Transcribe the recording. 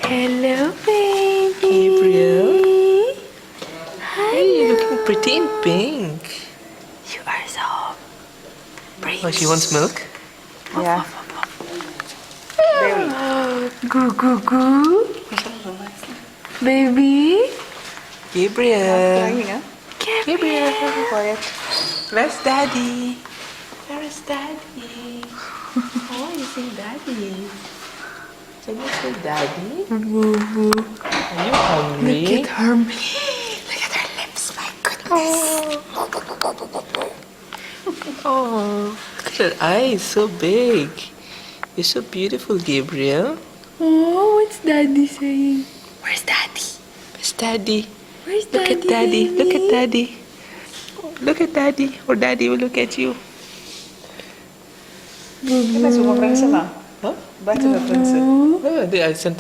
Hello, baby. Gabriel? Hi. Hey, you're looking pretty in pink. You are so pretty. Oh, she wants milk? Yeah. Goo goo goo. Baby. Gabriel. Gabriel. Quiet. Where's daddy? Where is daddy? Oh, you say daddy. Can you say daddy? Boo boo. Are you hungry? Look at her. Look at her lips. My goodness. Oh, look at her eyes, so big. You're so beautiful, Gabriel. Oh, what's daddy saying? Where's daddy? Where's daddy? Where's Look daddy? at daddy. baby? Look at daddy. Look at daddy. Or daddy will look at you. Kan sumo prinsen lah. Huh? Baca the prinsen. Oh, I sent